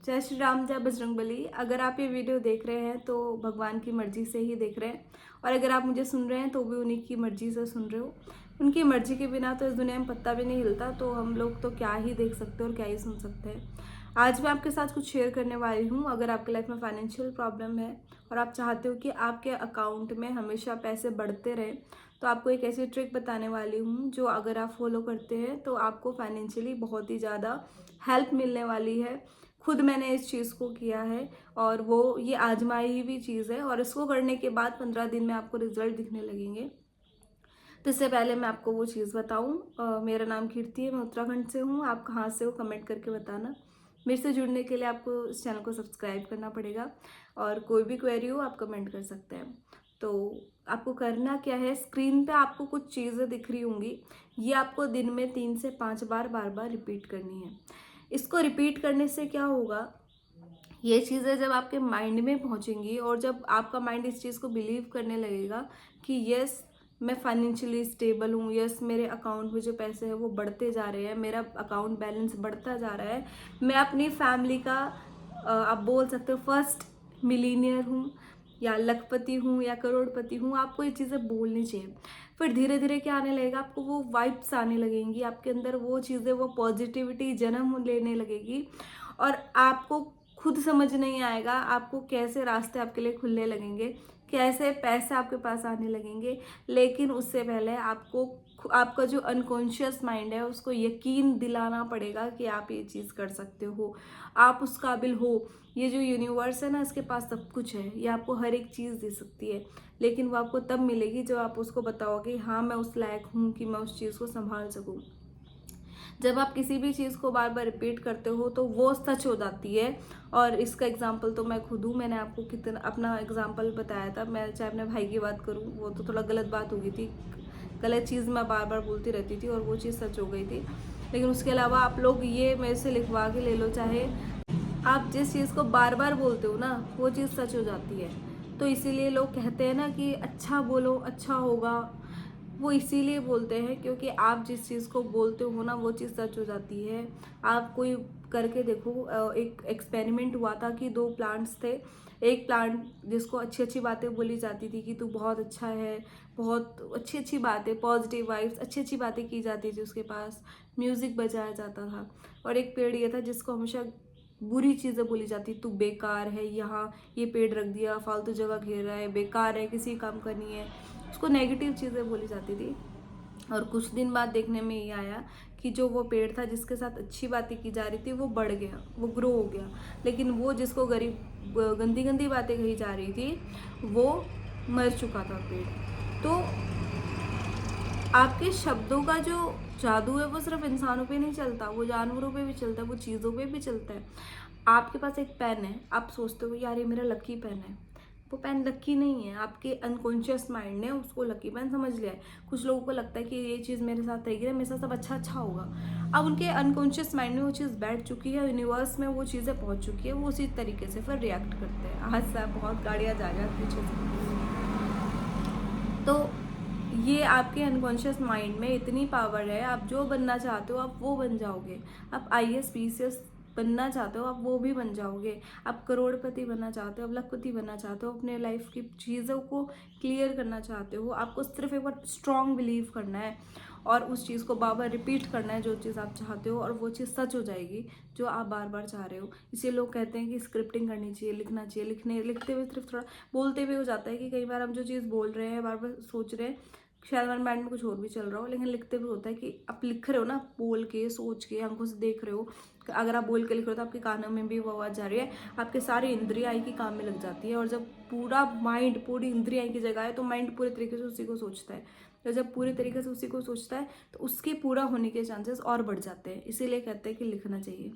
जय श्री राम, जय बजरंगबली। अगर आप ये वीडियो देख रहे हैं तो भगवान की मर्जी से ही देख रहे हैं, और अगर आप मुझे सुन रहे हैं तो भी उन्हीं की मर्जी से सुन रहे हो। उनकी मर्जी के बिना तो इस दुनिया में पत्ता भी नहीं हिलता, तो हम लोग तो क्या ही देख सकते हैं और क्या ही सुन सकते हैं। आज मैं आपके साथ कुछ शेयर करने वाली हूँ। अगर आपके लाइफ में फाइनेंशियल प्रॉब्लम है और आप चाहते हो कि आपके अकाउंट में हमेशा पैसे बढ़ते रहे, तो आपको एक ऐसी ट्रिक बताने वाली हूँ जो अगर आप फॉलो करते हैं तो आपको फाइनेंशियली बहुत ही ज़्यादा हेल्प मिलने वाली है। खुद मैंने इस चीज़ को किया है और वो ये आजमाई हुई चीज़ है, और इसको करने के बाद 15 दिन में आपको रिजल्ट दिखने लगेंगे। तो इससे पहले मैं आपको वो चीज़ बताऊँ, मेरा नाम कीर्ति है, मैं उत्तराखंड से हूँ। आप कहाँ से हो कमेंट करके बताना। मेरे से जुड़ने के लिए आपको इस चैनल को सब्सक्राइब करना पड़ेगा, और कोई भी क्वेरी हो आप कमेंट कर सकते हैं। तो आपको करना क्या है, स्क्रीन पे आपको कुछ चीज़ें दिख रही होंगी, ये आपको दिन में 3 से 5 बार बार बार रिपीट करनी है। इसको रिपीट करने से क्या होगा, ये चीज़ें जब आपके माइंड में पहुंचेंगी और जब आपका माइंड इस चीज़ को बिलीव करने लगेगा कि यस मैं फाइनेंशियली स्टेबल हूँ, यस मेरे अकाउंट में जो पैसे हैं वो बढ़ते जा रहे हैं, मेरा अकाउंट बैलेंस बढ़ता जा रहा है, मैं अपनी फैमिली का आप बोल सकते हो फर्स्ट मिलीनियर हूँ, या लखपति हूँ, या करोड़पति हूँ। आपको ये चीज़ें बोलनी चाहिए। फिर धीरे धीरे क्या आने लगेगा, आपको वो वाइब्स आने लगेंगी, आपके अंदर वो चीज़ें, वो पॉजिटिविटी जन्म लेने लगेगी, और आपको खुद समझ नहीं आएगा आपको कैसे रास्ते आपके लिए खुलने लगेंगे, कैसे पैसे आपके पास आने लगेंगे। लेकिन उससे पहले आपको आपका जो अनकॉन्शियस माइंड है उसको यकीन दिलाना पड़ेगा कि आप ये चीज़ कर सकते हो, आप उस काबिल हो। ये जो यूनिवर्स है ना, इसके पास सब कुछ है, ये आपको हर एक चीज़ दे सकती है, लेकिन वो आपको तब मिलेगी जब आप उसको बताओगे हाँ मैं उस लायक हूँ कि मैं उस चीज़ को संभाल सकूँ। जब आप किसी भी चीज़ को बार बार रिपीट करते हो तो वो सच हो जाती है। और इसका एग्जाम्पल तो मैं खुद हूँ, मैंने आपको कितना अपना एग्जाम्पल बताया था। मैं चाहे अपने भाई की बात करूँ, वो तो थोड़ा गलत बात हो गई थी, गलत चीज़ मैं बार बार बोलती रहती थी और वो चीज़ सच हो गई थी। लेकिन उसके अलावा आप लोग ये मेरे से लिखवा के ले लो, चाहे आप जिस चीज़ को बार बार बोलते हो ना वो चीज़ सच हो जाती है। तो इसीलिए लोग कहते हैं ना कि अच्छा बोलो अच्छा होगा। वो इसीलिए बोलते हैं क्योंकि आप जिस चीज़ को बोलते हो ना वो चीज़ सच हो जाती है। आप कोई करके देखो, एक एक्सपेरिमेंट हुआ था कि दो प्लांट्स थे। एक प्लांट जिसको अच्छी अच्छी बातें बोली जाती थी कि तू बहुत अच्छा है, बहुत अच्छी अच्छी बातें, पॉजिटिव वाइब्स, अच्छी अच्छी बातें की जाती थी, उसके पास म्यूज़िक बजाया जाता था। और एक पेड़ ये था जिसको हमेशा बुरी चीज़ें बोली जाती, तू बेकार है, यहाँ ये पेड़ रख दिया, फालतू जगह घेर रहा है, बेकार है, किसी काम का नहीं है। उसको नेगेटिव चीज़ें बोली जाती थी। और कुछ दिन बाद देखने में ये आया कि जो वो पेड़ था जिसके साथ अच्छी बातें की जा रही थी वो बढ़ गया, वो ग्रो हो गया। लेकिन वो जिसको गरीब गंदी गंदी बातें कही जा रही थी वो मर चुका था पेड़। तो आपके शब्दों का जो जादू है वो सिर्फ इंसानों पे नहीं चलता, वो जानवरों पे भी चलता है, वो चीज़ों पे भी चलता है। आपके पास एक पेन है, आप सोचते हो यार ये मेरा लकी पेन है, वो पेन लकी नहीं है, आपके अनकॉन्शियस माइंड ने उसको लकी पेन समझ लिया है। कुछ लोगों को लगता है कि ये चीज़ मेरे साथ रहेगी ना, मेरे साथ सब अच्छा अच्छा होगा। अब उनके अनकॉन्शियस माइंड में वो चीज़ बैठ चुकी है, यूनिवर्स में वो चीज़ें पहुंच चुकी है, वो उसी तरीके से फिर रिएक्ट करते हैं। आज से बहुत गाड़ियाँ जा रही हैं पीछे से। तो ये आपके अनकॉन्शियस माइंड में इतनी पावर है, आप जो बनना चाहते हो आप वो बन जाओगे। आप IAS PCS बनना चाहते हो आप वो भी बन जाओगे। आप करोड़पति बनना चाहते हो, आप लखपति बनना चाहते हो, अपने लाइफ की चीज़ों को क्लियर करना चाहते हो, आपको सिर्फ एक बार स्ट्रॉन्ग बिलीव करना है और उस चीज़ को बार बार रिपीट करना है, जो चीज़ आप चाहते हो, और वो चीज़ सच हो जाएगी जो आप बार बार चाह रहे हो। इसीलिए लोग कहते हैं कि स्क्रिप्टिंग करनी चाहिए, लिखना चाहिए। लिखते हुए सिर्फ थोड़ा बोलते हुए हो जाता है कि कई बार हम जो चीज़ बोल रहे हैं बार बार सोच रहे हैं, शायद हमारे माइंड में कुछ और भी चल रहा हो, लेकिन लिखते हुए होता है कि आप लिख रहे हो ना, बोल के सोच के आंखों से देख रहे हो। अगर आप बोल के लिख रहे हो तो आपके कानों में भी वो आवाज़ जा रही है, आपके सारी इंद्रियाँ एक ही काम में लग जाती है। और जब पूरा माइंड, पूरी इंद्रियाँ एक ही जगह है तो माइंड पूरे तरीके से उसी को सोचता है। तो जब पूरे तरीके से उसी को सोचता है तो उसके पूरा होने के चांसेस और बढ़ जाते हैं। इसीलिए कहते हैं कि लिखना चाहिए।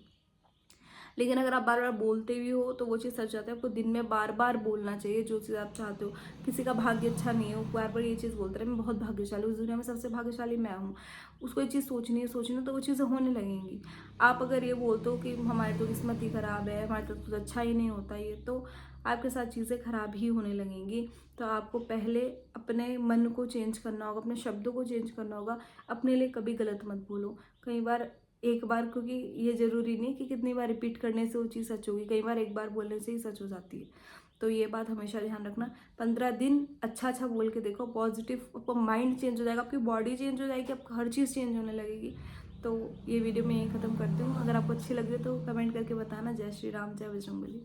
लेकिन अगर आप बार बार बोलते भी हो तो वो चीज़ सच जाता है। आपको दिन में बार बार बोलना चाहिए जो चीज़ आप चाहते हो। किसी का भाग्य अच्छा नहीं है, वो बार बार ये चीज़ बोलते रहे मैं बहुत भाग्यशाली हूँ, इस दुनिया में सबसे भाग्यशाली मैं हूँ। उसको ये चीज़ सोचनी है तो वो चीज़ें होने लगेंगी। आप अगर ये बोलते हो कि हमारी तो किस्मत ही ख़राब है, हमारे तो कुछ अच्छा ही नहीं होता, ये तो आपके साथ चीज़ें ख़राब ही होने लगेंगी। तो आपको पहले अपने मन को चेंज करना होगा, अपने शब्दों को चेंज करना होगा। अपने लिए कभी गलत मत बोलो। कई बार एक बार, क्योंकि ये ज़रूरी नहीं कि कितनी बार रिपीट करने से वो चीज़ सच होगी, कई बार एक बार बोलने से ही सच हो जाती है। तो ये बात हमेशा ध्यान रखना। 15 दिन अच्छा अच्छा बोल के देखो, पॉजिटिव, आपका माइंड चेंज हो जाएगा, आपकी बॉडी चेंज हो जाएगी, आपको हर चीज़ चेंज होने लगेगी। तो ये वीडियो मैं यहीं ख़त्म करती हूँ। अगर आपको अच्छी लगी तो कमेंट करके बताना। जय श्री राम, जय बजरंगबली।